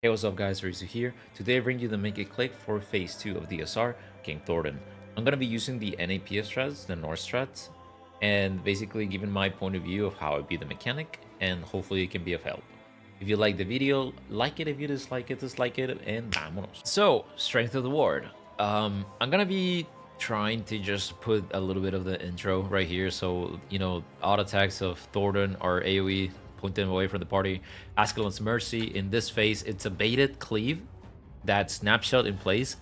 Hey, what's up guys, Arisu here. Today I bring you the Make It Click for Phase 2 of the SR, King Thornton. I'm going to be using the NAPF strats, the NAUR strats, and basically giving my point of view of how I beat the mechanic, and hopefully it can be of help. If you like the video, like it. If you dislike it, and vámonos. So, Strength of the Ward. I'm going to be trying to just put a little bit of the intro right here, so, auto attacks of Thornton are AoE, point them away from the party. Ascalon's Mercy, in this phase, it's a baited cleave that snapshot in place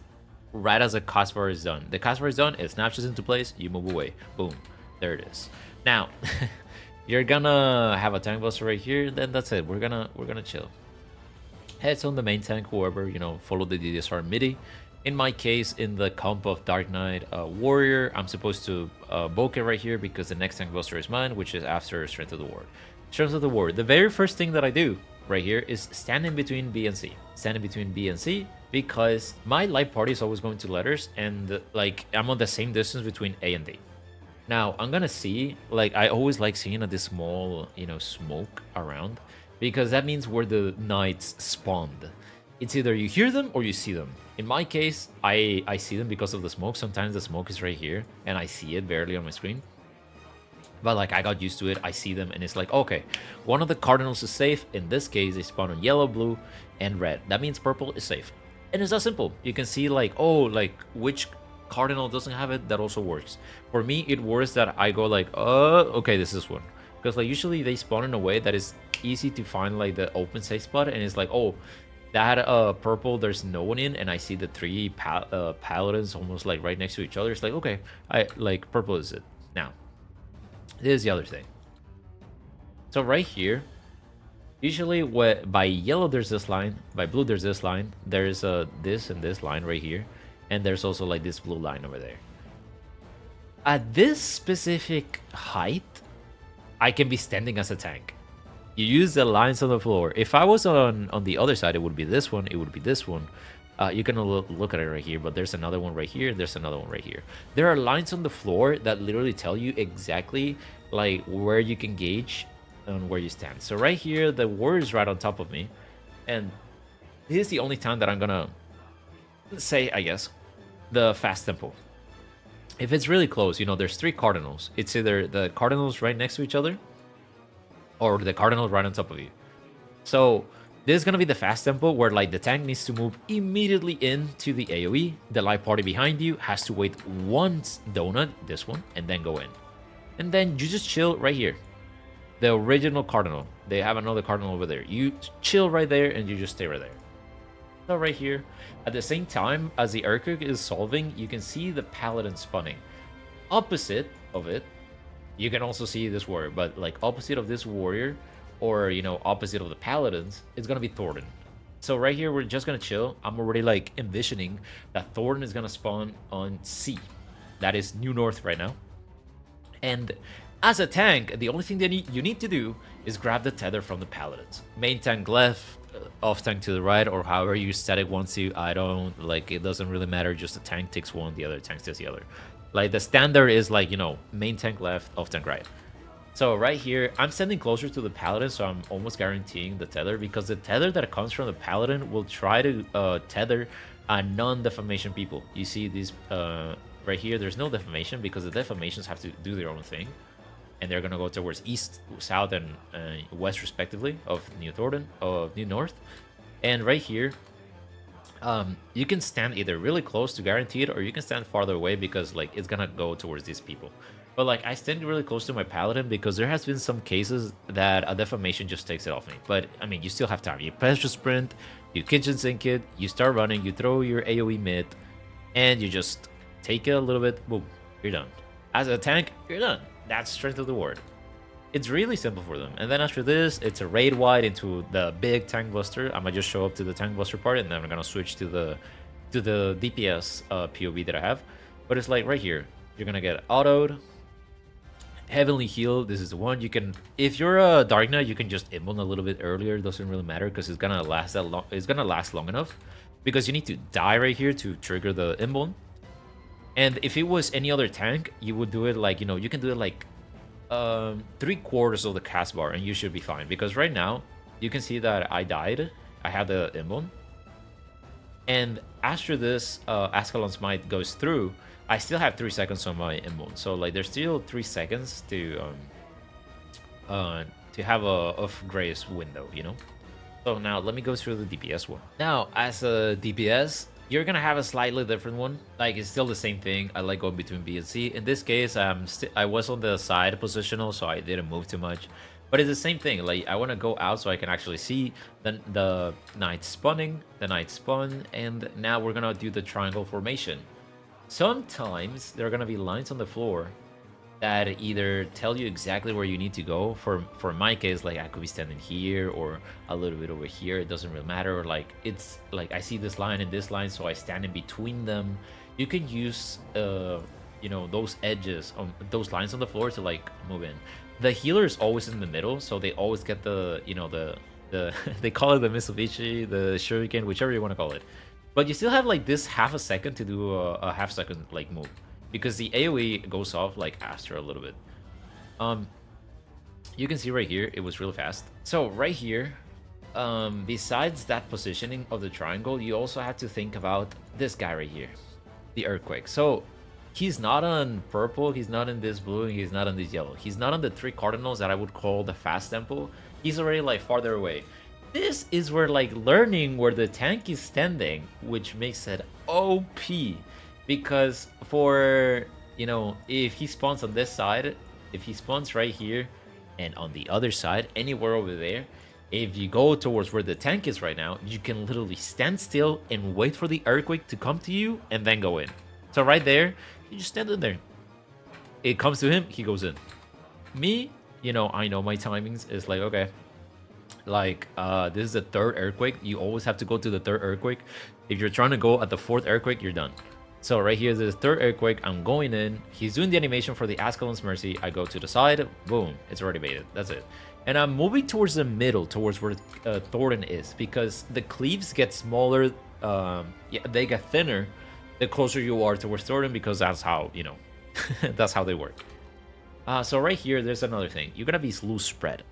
right as a cast bar is done. The cast bar is done, it snapshots into place, you move away. Boom. There it is. Now, you're gonna have a tank buster right here, then that's it. We're gonna chill. Heads on the main tank, whoever, follow the DDSR MIDI. In my case, in the comp of Dark Knight Warrior, I'm supposed to boke it right here because the next tank buster is mine, which is after Strength of the Ward. Strength of the Ward. The very first thing that I do right here is stand in between B and C. Stand in between B and C because my light party is always going to letters, and like I'm on the same distance between A and D. Now I'm gonna see, like I always like seeing this small, smoke around, because that means where the knights spawned. It's either you hear them or you see them. In my case, I see them because of the smoke. Sometimes the smoke is right here and I see it barely on my screen. But like I got used to it, I see them and it's like, okay, one of the cardinals is safe. In this case, they spawn on yellow, blue, and red. That means purple is safe. And it's that simple. You can see like, oh, like which cardinal doesn't have it, that also works. For me, it works that I go like, okay, this is one. Because like usually they spawn in a way that is easy to find like the open safe spot, and it's like, oh, that purple, there's no one in, and I see the three paladins almost like right next to each other. It's like, okay, I like purple is it. Now, this is the other thing. So right here, usually by yellow there's this line, by blue there's this line, there's this and this line right here, and there's also like this blue line over there. At this specific height, I can be standing as a tank. You use the lines on the floor. If I was on the other side, it would be this one, it would be this one. You can look at it right here, but there's another one right here, there's another one right here. There are lines on the floor that literally tell you exactly like where you can gauge on where you stand. So right here, the warrior is right on top of me, and this is the only time that I'm gonna say, I guess, the fast tempo. If it's really close, there's three cardinals. It's either the cardinals right next to each other, or the cardinal right on top of you. So this is gonna be the fast tempo where like the tank needs to move immediately into the AoE. The light party behind you has to wait one donut, this one, and then go in. And then you just chill right here. The original cardinal. They have another cardinal over there. You chill right there and you just stay right there. So right here, at the same time as the Urkuk is solving, you can see the paladin spawning. Opposite of it, you can also see this warrior, but like opposite of this warrior, or opposite of the paladins, it's gonna be Thornton. So right here, we're just gonna chill. I'm already like envisioning that Thornton is gonna spawn on C. That is New North right now. And as a tank, the only thing that you need to do is grab the tether from the paladins. Main tank left, off tank to the right, or however you static wants you. I don't like, it doesn't really matter. Just the tank takes one, the other tank takes the other. Like the standard is like, main tank left, off tank right. So right here, I'm standing closer to the paladin, so I'm almost guaranteeing the tether, because the tether that comes from the paladin will try to tether non-defamation people. You see these right here, there's no defamation because the defamations have to do their own thing, and they're gonna go towards east, south, and west respectively of New Thornton, of New North. And right here, you can stand either really close to guarantee it, or you can stand farther away because like it's gonna go towards these people. But like I stand really close to my paladin because there has been some cases that a defamation just takes it off me. But I mean, you still have time. You press your sprint, you kitchen sink it, you start running, you throw your AoE mid, and you just take it a little bit. Boom, you're done. As a tank, you're done. That's Strength of the Ward. It's really simple for them. And then after this, it's a raid wide into the big tank buster. I'm gonna just show up to the tank buster part, and then I'm gonna switch to the DPS POV that I have. But it's like right here, you're gonna get autoed, heavenly heal. This is the one you can, if you're a Dark Knight, you can just immune a little bit earlier. It doesn't really matter because it's gonna last that long. It's gonna last long enough because you need to die right here to trigger the immune. And if it was any other tank, you would do it like, you can do it like 3/4 of the cast bar and you should be fine. Because right now, you can see that I died I have the inbound. And after this Ascalon's Might goes through, I still have 3 seconds on my inbound. So like there's still 3 seconds to have a of grace window, you know. So now let me go through the DPS one. Now as a DPS, you're gonna have a slightly different one. Like it's still the same thing. I like going between B and C. In this case, I was on the side positional, so I didn't move too much. But it's the same thing. Like I want to go out so I can actually see the knight spawning, the knight spawn, and now we're gonna do the triangle formation. Sometimes there are gonna be lines on the floor that either tell you exactly where you need to go. For my case, like I could be standing here or a little bit over here. It doesn't really matter. Or like it's like I see this line and this line, so I stand in between them. You can use you know, those edges on those lines on the floor to like move in. The healer is always in the middle, so they always get the, you know, the they call it the Mitsubishi, the Shuriken, whichever you want to call it. But you still have like this half a second to do a half second like move, because the AoE goes off like after a little bit. You can see right here, it was really fast. So right here, besides that positioning of the triangle, you also have to think about this guy right here, the Earthquake. So he's not on purple, he's not in this blue, and he's not on this yellow. He's not on the 3 cardinals that I would call the fast tempo. He's already like farther away. This is where like learning where the tank is standing, which makes it OP. Because for, you know, if he spawns on this side, if he spawns right here and on the other side, anywhere over there, if you go towards where the tank is right now, you can literally stand still and wait for the Earthquake to come to you and then go in. So right there, you just stand in there. It comes to him, he goes in. Me, you know, I know my timings. It's like, okay, like this is the 3rd Earthquake. You always have to go to the 3rd Earthquake. If you're trying to go at the 4th Earthquake, you're done. So right here, there's the 3rd Earthquake. I'm going in. He's doing the animation for the Ascalon's Mercy. I go to the side. Boom. It's already baited. That's it. And I'm moving towards the middle, towards where Thornton is, because the cleaves get smaller. Yeah, they get thinner the closer you are towards Thornton, because that's how, you know, that's how they work. So right here, there's another thing. You're gonna be loose spread.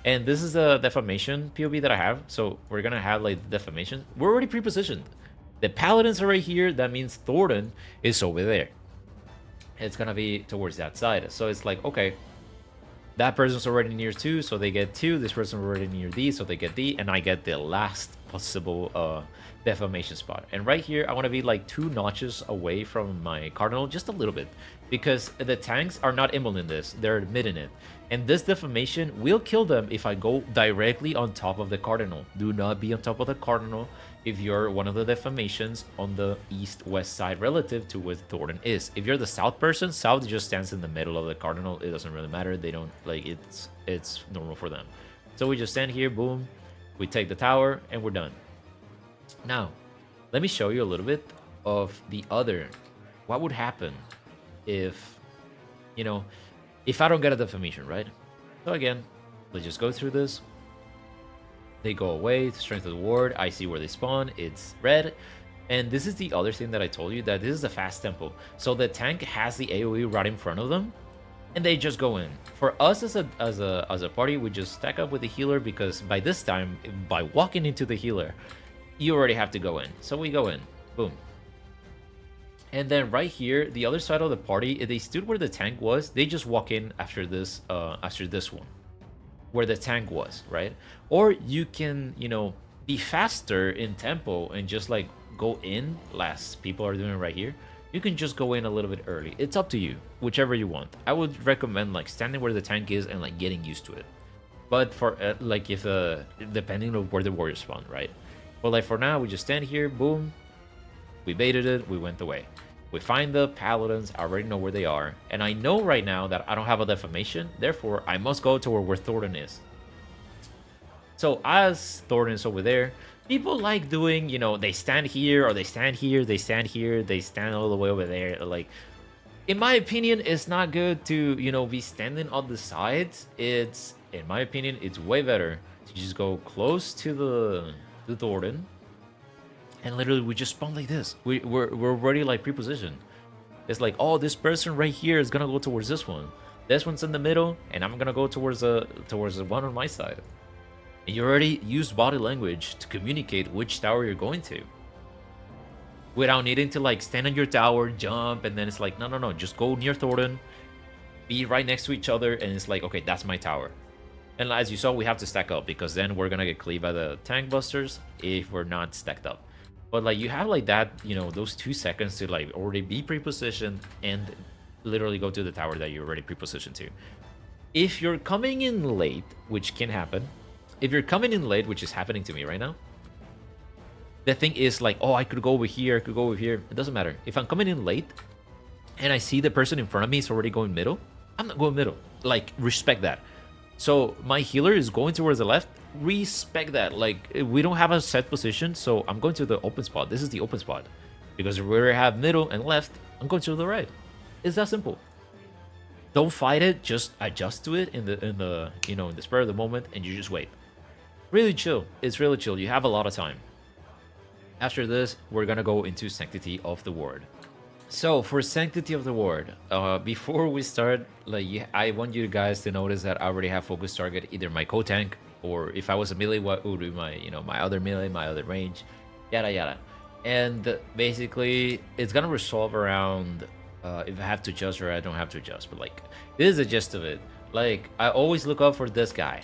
And this is the Defamation POV that I have. So we're gonna have like the Defamation. We're already pre-positioned. The Paladins are right here. That means Thornton is over there. It's gonna be towards that side. So it's like, okay, that person's already near 2, so they get 2. This person's already near D, so they get D. And I get the last possible Defamation spot. And right here, I want to be like 2 notches away from my Cardinal, just a little bit. Because the tanks are not immune in this. They're mid in it. And this Defamation will kill them if I go directly on top of the Cardinal. Do not be on top of the Cardinal if you're one of the Defamations on the east-west side relative to where Thornton is. If you're the south person, south just stands in the middle of the Cardinal. It doesn't really matter. They don't, like, it's normal for them. So we just stand here, boom. We take the tower, and we're done. Now, let me show you a little bit of the other. What would happen if, you know, if I don't get a Defamation, right? So again, let's just go through this. They go away, strength of the ward. I see where they spawn. It's red. And this is the other thing that I told you, that this is a fast tempo. So the tank has the AoE right in front of them, and they just go in. For us as a party, we just stack up with the healer, because by this time, by walking into the healer, you already have to go in. So we go in. Boom. And then right here, the other side of the party, if they stood where the tank was, they just walk in after this one, where the tank was, right? Or you can, you know, be faster in tempo and just like go in, last people are doing right here. You can just go in a little bit early. It's up to you, whichever you want. I would recommend like standing where the tank is and like getting used to it. But for like if depending on where the warriors spawn, right? But like for now, we just stand here, boom. We baited it, we went away. We find the Paladins, I already know where they are. And I know right now that I don't have a Defamation, therefore I must go to where Thornton is. So as Thornton is over there, people like doing, you know, they stand here, or they stand here, they stand here, they stand all the way over there. Like, in my opinion, it's not good to, you know, be standing on the sides. It's, in my opinion, it's way better to just go close to the Thornton. And literally, we just spawn like this. We're already like pre-positioned. It's like, oh, this person right here is gonna go towards this one. This one's in the middle, and I'm gonna go towards the one on my side. And you already used body language to communicate which tower you're going to. Without needing to like stand on your tower, jump, and then it's like, no, just go near Thornton, be right next to each other, and it's like, okay, that's my tower. And as you saw, we have to stack up because then we're gonna get cleaved by the tank busters if we're not stacked up. But like you have like that, you know, those 2 seconds to like already be pre-positioned and literally go to the tower that you're already pre-positioned to. If you're coming in late, which can happen, if you're coming in late, which is happening to me right now, the thing is like, oh, I could go over here, I could go over here. It doesn't matter. If I'm coming in late and I see the person in front of me is already going middle, I'm not going middle. Like, respect that. So my healer is going towards the left. Respect that. Like, we don't have a set position, so I'm going to the open spot. This is the open spot. Because we already have middle and left, I'm going to the right. It's that simple. Don't fight it, just adjust to it in the you know, in the spur of the moment, and you just wait. Really chill. It's really chill. You have a lot of time. After this, we're gonna go into Sanctity of the Ward. So for Sanctity of the Ward, before we start, like I want you guys to notice that I already have focus target, either my co-tank, or if I was a melee, what would be my, you know, my other melee, my other range, yada yada. And basically, it's gonna resolve around if I have to adjust or I don't have to adjust. But like, this is the gist of it. Like, I always look out for this guy,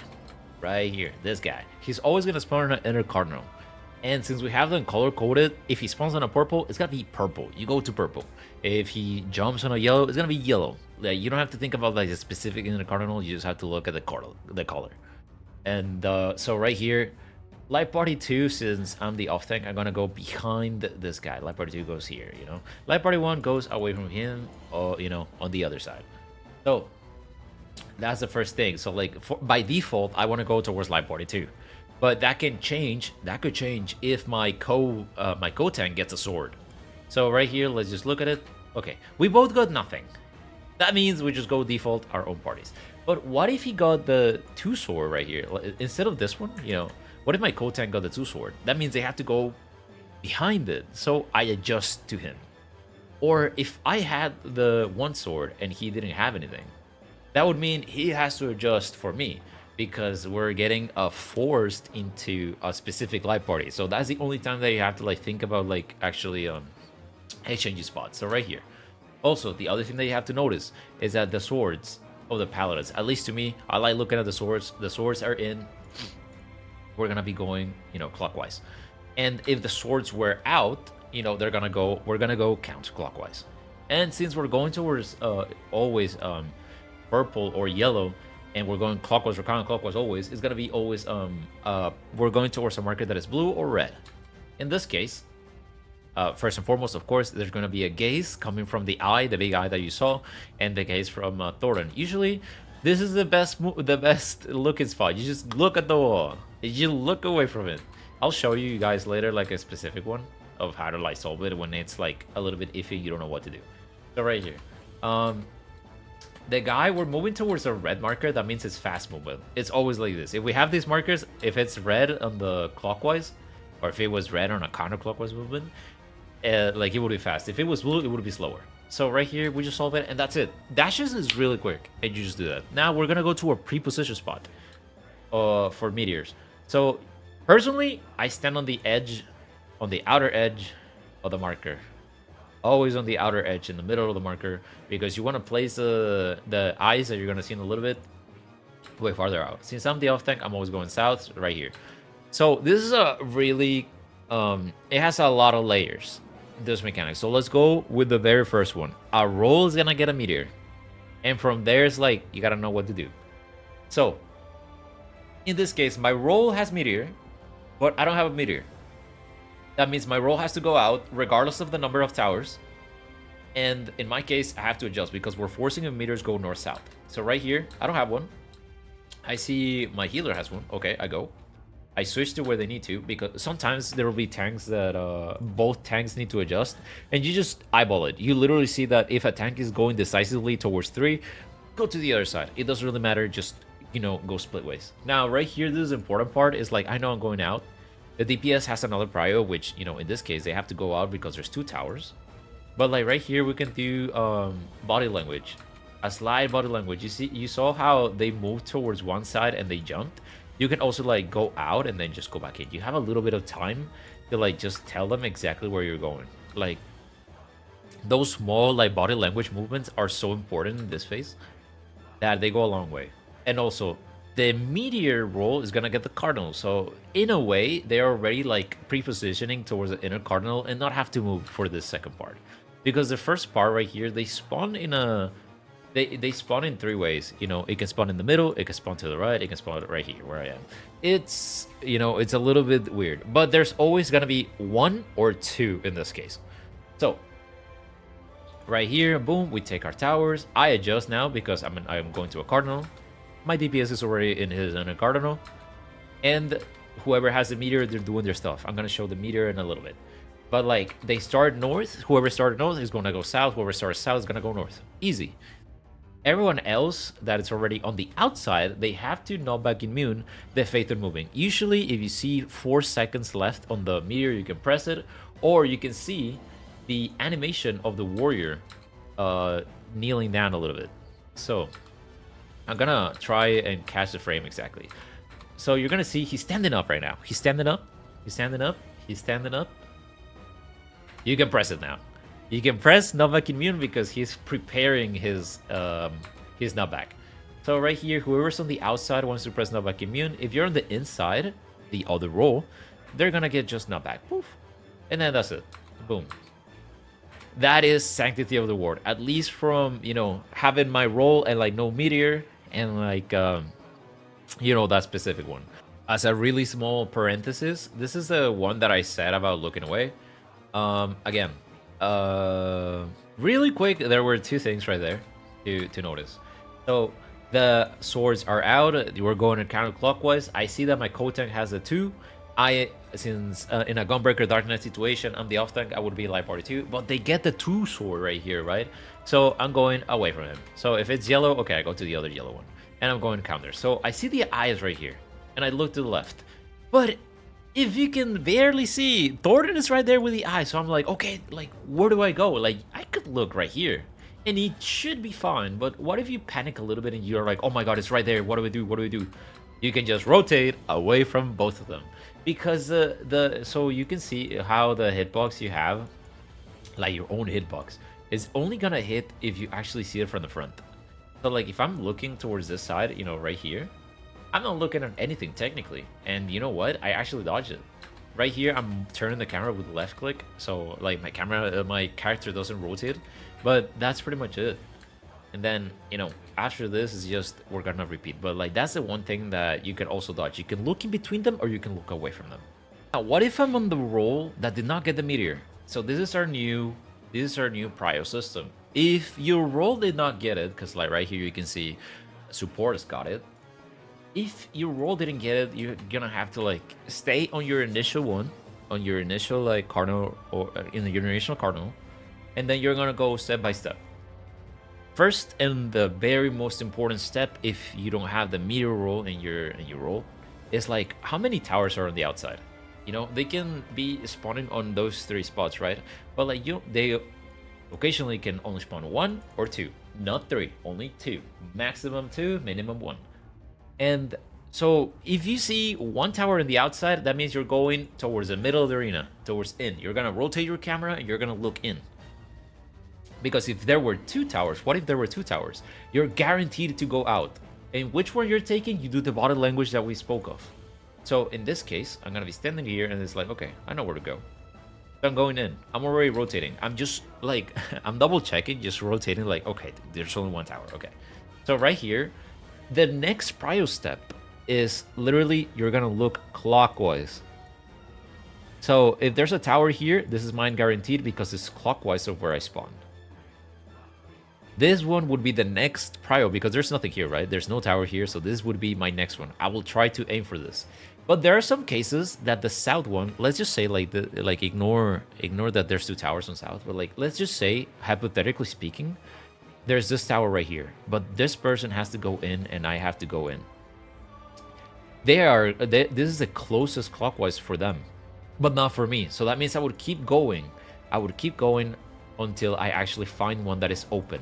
right here, this guy. He's always gonna spawn on an inner cardinal. And since we have them color coded, if he spawns on a purple, it's gonna be purple. You go to purple. If he jumps on a yellow, it's gonna be yellow. Like, you don't have to think about like a specific inner cardinal. You just have to look at the color. And so right here, Light Party 2, since I'm the off tank, I'm gonna go behind this guy. Light Party 2 goes here, you know. Light Party 1 goes away from him, or you know, on the other side. So that's the first thing. So like by default, I want to go towards Light Party 2. But that can change. That could change if my co-tank gets a sword. So right here, let's just look at it. Okay, we both got nothing. That means we just go default our own parties. But what if he got the 2 sword right here instead of this one? You know, what if my co-tank got the 2 sword? That means they have to go behind it. So I adjust to him. Or if I had the 1 sword and he didn't have anything, that would mean he has to adjust for me, because we're getting forced into a specific light party. So that's the only time that you have to like think about like actually exchanging spots. So right here. Also, the other thing that you have to notice is that the swords of the paladins, at least to me, I like looking at the swords. The swords are in. We're gonna be going, you know, clockwise. And if the swords were out, you know, we're gonna go counterclockwise. And since we're going towards always purple or yellow, and we're going clockwise or counterclockwise always, it's gonna be always we're going towards a marker that is blue or red. In this case, first and foremost, of course, there's gonna be a gaze coming from the eye, the big eye that you saw, and the gaze from Thornton. Usually, this is the best looking spot. You just look at the wall. You look away from it. I'll show you guys later like a specific one of how to like solve it when it's like a little bit iffy, you don't know what to do. So right here. The guy, we're moving towards a red marker. That means it's fast movement. It's always like this. If we have these markers, if it's red on the clockwise, or if it was red on a counterclockwise movement, like it would be fast. If it was blue, it would be slower. So right here, we just solve it, and that's it. Dashes is really quick, and you just do that. Now we're gonna go to a pre-position spot for meteors. So personally, I stand on the edge, on the outer edge of the marker. Always on the outer edge in the middle of the marker, because you want to place the eyes that you're going to see in a little bit way farther out. Since I'm the off tank, I'm always going south right here. So this is a really it has a lot of layers, this mechanic. So let's go with the very first one. Our roll is gonna get a meteor, and from there it's like you gotta know what to do. So in this case, my roll has meteor, but I don't have a meteor. That means my roll has to go out regardless of the number of towers. And in my case, I have to adjust because we're forcing the meteors go north-south. So right here, I don't have one. I see my healer has one. Okay, I go. I switch to where they need to, because sometimes there will be tanks that both tanks need to adjust. And you just eyeball it. You literally see that if a tank is going decisively towards 3, go to the other side. It doesn't really matter. Just, you know, go split ways. Now, right here, this is the important part. Is like, I know I'm going out. The DPS has another prio, which, you know, in this case, they have to go out because there's 2 towers. But like right here, we can do body language. A slide body language. You saw how they moved towards one side and they jumped? You can also like go out and then just go back in. You have a little bit of time to like just tell them exactly where you're going. Like those small like body language movements are so important in this phase that they go a long way. And also the meteor role is gonna get the cardinal, so in a way they're already like pre-positioning towards the inner cardinal and not have to move for this second part, because the first part right here they spawn in a they spawn in three ways. You know, it can spawn in the middle, it can spawn to the right, it can spawn right here where I am. It's, you know, it's a little bit weird, but there's always gonna be one or two in this case. So right here, boom, we take our towers. I adjust now because I'm going to a cardinal. My DPS is already in his inner cardinal, and whoever has the meteor, they're doing their stuff. I'm gonna show the meteor in a little bit, but like they start north. Whoever started north is gonna go south. Whoever started south is gonna go north. Easy. Everyone else that is already on the outside, they have to knockback immune the Faith in moving. Usually, if you see 4 seconds left on the meteor, you can press it, or you can see the animation of the warrior kneeling down a little bit. So I'm gonna try and catch the frame exactly. So you're gonna see he's standing up right now. He's standing up. He's standing up. He's standing up. You can press it now. You can press knockback immune because he's preparing his knockback. So right here, whoever's on the outside wants to press knockback immune. If you're on the inside, the other role, they're gonna get just knockback. Poof. And then that's it. Boom. That is Sanctity of the Ward. At least from, you know, having my role and like no meteor and like you know, that specific one. As a really small parenthesis, this is the one that I said about looking away. Again, really quick, there were two things right there to notice. So the swords are out. We're going counterclockwise. I see that my co-tank has a 2. Since in a Gunbreaker Dark Knight situation, I'm the off tank, I would be light party 2, but they get the 2 sword right here, right? So I'm going away from him. So if it's yellow, okay, I go to the other yellow one, and I'm going counter. So I see the eyes right here, and I look to the left, but if you can barely see, Thornton is right there with the eye. So I'm like, okay, like where do I go? Like I could look right here, and it should be fine. But what if you panic a little bit and you're like, oh my god, it's right there. What do we do? What do we do? You can just rotate away from both of them. Because so you can see how the hitbox you have, like your own hitbox, is only gonna hit if you actually see it from the front. So like if I'm looking towards this side, you know, right here, I'm not looking at anything technically. And you know what? I actually dodged it. Right here, I'm turning the camera with left click, so like my character doesn't rotate. But that's pretty much it. And then, you know, after this is just, we're gonna repeat. But like, that's the one thing that you can also dodge. You can look in between them or you can look away from them. Now, what if I'm on the roll that did not get the meteor? So this is our new prio system. If your roll did not get it, because like right here you can see support has got it. If your roll didn't get it, you're gonna have to like stay on your initial one, on your initial like cardinal, or in your initial cardinal, and then you're gonna go step by step. First and the very most important step, if you don't have the meteor roll in your roll, is like how many towers are on the outside. You know, they can be spawning on those 3 spots, right? But like they occasionally can only spawn 1 or 2, not 3, only 2, maximum 2, minimum 1. And so if you see 1 tower on the outside, that means you're going towards the middle of the arena, towards in. You're gonna rotate your camera and you're gonna look in. Because if there were 2 towers, what if there were 2 towers? You're guaranteed to go out. And which one you're taking, you do the body language that we spoke of. So in this case, I'm gonna be standing here and it's like, okay, I know where to go. So I'm going in. I'm already rotating. I'm just like, I'm double checking, just rotating like, okay, there's only 1 tower, okay. So right here, the next prio step is literally, you're gonna look clockwise. So if there's a tower here, this is mine guaranteed because it's clockwise of where I spawned. This one would be the next prio because there's nothing here, right? There's no tower here, so this would be my next one. I will try to aim for this. But there are some cases that the south one, let's just say like ignore that there's 2 towers on south, but like let's just say, hypothetically speaking, there's this tower right here, but this person has to go in and I have to go in. This is the closest clockwise for them, but not for me. So that means I would keep going. I would keep going until I actually find one that is open.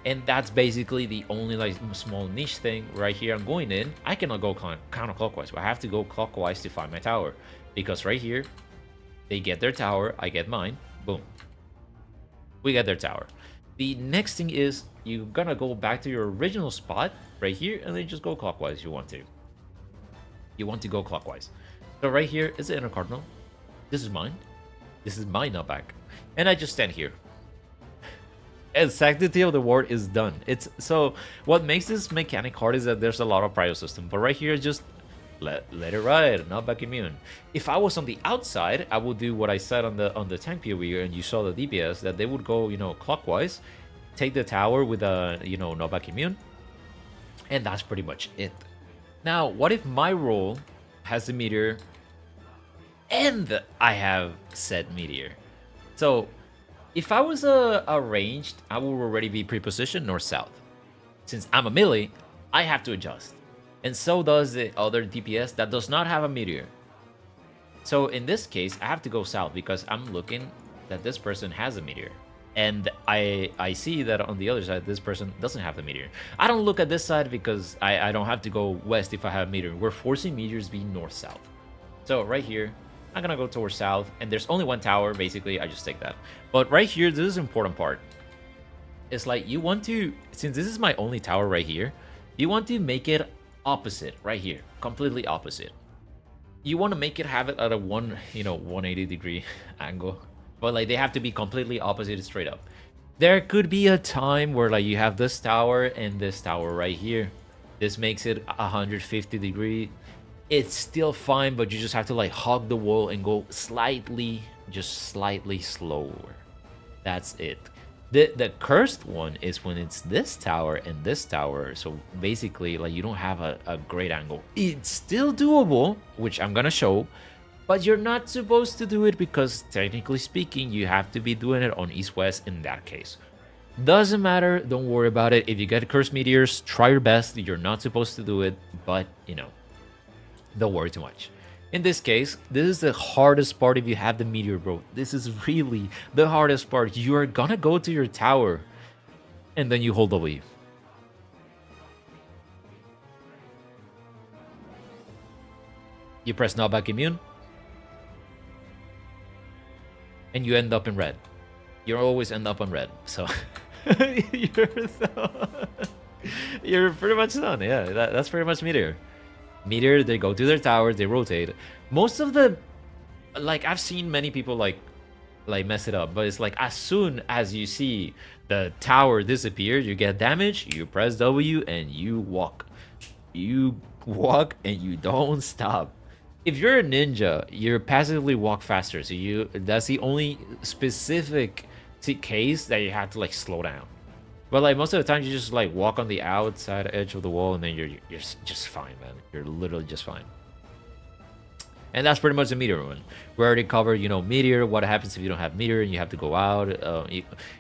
And that's basically the only like small niche thing right here. I'm going in. I cannot go counterclockwise. I have to go clockwise to find my tower, because right here they get their tower, I get mine. Boom, we get their tower. The next thing is you're gonna go back to your original spot right here, and then just go clockwise if you want to. You want to go clockwise. So right here is the inner cardinal. This is mine. This is my nutback. And I just stand here. And Sanctity of the Ward is done. It's so what makes this mechanic hard is that there's a lot of prio system. But right here, just let it ride, nutback immune. If I was on the outside, I would do what I said on the tank POV, and you saw the DPS that they would go, clockwise, take the tower with a nutback immune, and that's pretty much it. Now, what if my role has the meteor and I have said meteor? So if I was a ranged, I would already be pre-positioned north-south. Since I'm a melee, I have to adjust. And so does the other DPS that does not have a meteor. So in this case, I have to go south because I'm looking that this person has a meteor. And I see that on the other side, this person doesn't have the meteor. I don't look at this side because I don't have to go west if I have a meteor. We're forcing meteors to be north-south. So right here, I'm gonna go towards south, and there's only one tower. Basically, I just take that. But right here, this is the important part. It's like you want to, since this is my only tower right here, you want to make it opposite right here, completely opposite. You want to make it have it at a 180-degree angle, but like they have to be completely opposite straight up. There could be a time where like you have this tower and this tower right here. This makes it 150-degree. It's still fine, but you just have to like hug the wall and go slightly, just slightly slower. That's it. The cursed one is when it's this tower and this tower. So basically, like you don't have a great angle. It's still doable, which I'm gonna show, but you're not supposed to do it because technically speaking, you have to be doing it on east-west in that case. Doesn't matter, don't worry about it. If you get cursed meteors, try your best. You're not supposed to do it, but don't worry too much. In this case, this is the hardest part if you have the meteor, bro. This is really the hardest part. You are gonna go to your tower, and then you hold W. You press nutback immune, and you end up in red. You always end up on red, so you're pretty much done. Yeah, that's pretty much meteor. Meteor, they go to their towers, they rotate. Most of the, like, I've seen many people like mess it up, but it's like as soon as you see the tower disappear, you get damage, you press W and you walk. You walk and you don't stop. If you're a ninja, you passively walk faster, so that's the only specific case that you have to like slow down. But like most of the time, you just like walk on the outside edge of the wall, and then you're just fine, man. You're literally just fine. And that's pretty much the meteor one. We already covered, meteor. What happens if you don't have meteor and you have to go out?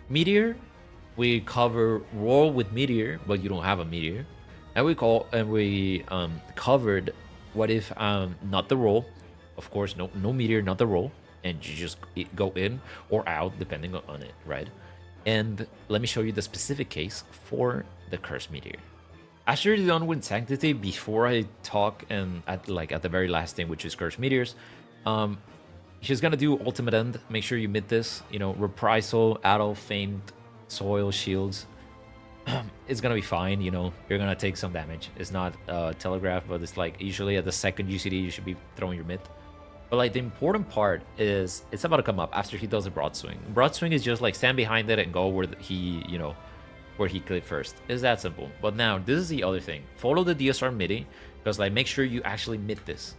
Meteor, we cover roll with meteor, but you don't have a meteor. And we covered what if not the roll, of course, no meteor, not the roll, and you just go in or out depending on it, right? And let me show you the specific case for the cursed meteor. After you're done with Sanctity, before I talk and at the very last thing, which is cursed meteors, she's gonna do ultimate end. Make sure you mid this, reprisal, adult, faint, soil, shields. It's gonna be fine, you're gonna take some damage. It's not telegraph, but it's like usually at the second UCD you should be throwing your mid. But like the important part is it's about to come up after he does a broad swing. Broad swing is just like stand behind it and go where where he clicked first. It's that simple. But now this is the other thing. Follow the DSR midi, because like make sure you actually mid this.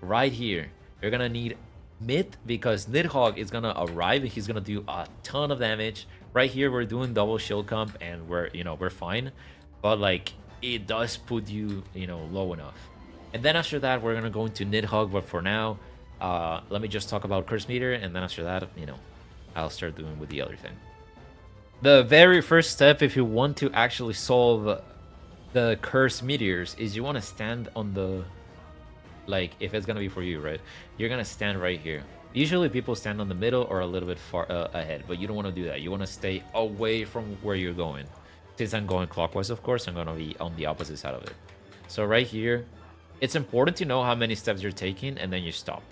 Right here, you're gonna need mid because Nidhogg is gonna arrive and he's gonna do a ton of damage. Right here we're doing double shield comp and we're fine. But like it does put you, low enough. And then after that, we're gonna go into Nidhogg, but for now, let me just talk about Curse Meter, and then after that, I'll start doing with the other thing. The very first step, if you want to actually solve the Curse Meteors, is you want to stand on the, like, if it's gonna be for you, right? You're gonna stand right here. Usually people stand on the middle or a little bit far ahead, but you don't want to do that. You want to stay away from where you're going. Since I'm going clockwise, of course, I'm going to be on the opposite side of it. So right here, it's important to know how many steps you're taking and then you stop.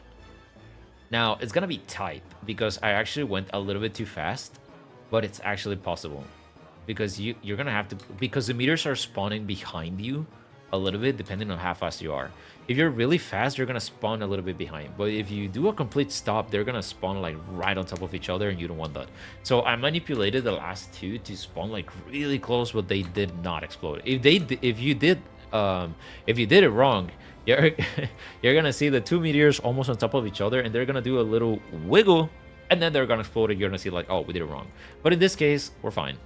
Now, it's going to be tight because I actually went a little bit too fast, but it's actually possible. Because you're going to have to... Because the meteors are spawning behind you a little bit, depending on how fast you are. If you're really fast, you're going to spawn a little bit behind. But if you do a complete stop, they're going to spawn like right on top of each other, and you don't want that. So I manipulated the last two to spawn like really close, but they did not explode. If you did it wrong, you're you're gonna see the two meteors almost on top of each other, and they're gonna do a little wiggle, and then they're gonna explode, and you're gonna see like, oh, we did it wrong. But in this case, we're fine.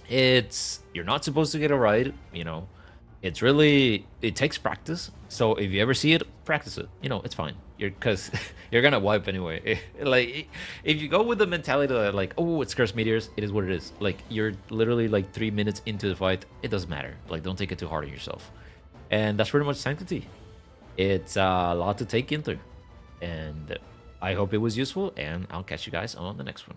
You're not supposed to get it right, you know. It takes practice. So if you ever see it, practice it. You know, it's fine. Because you're gonna wipe anyway. Like, if you go with the mentality that like, oh, it scares meteors, it is what it is. Like, you're literally like 3 minutes into the fight. It doesn't matter. Like, don't take it too hard on yourself. And that's pretty much Sanctity. It's a lot to take into. And I hope it was useful, and I'll catch you guys on the next one.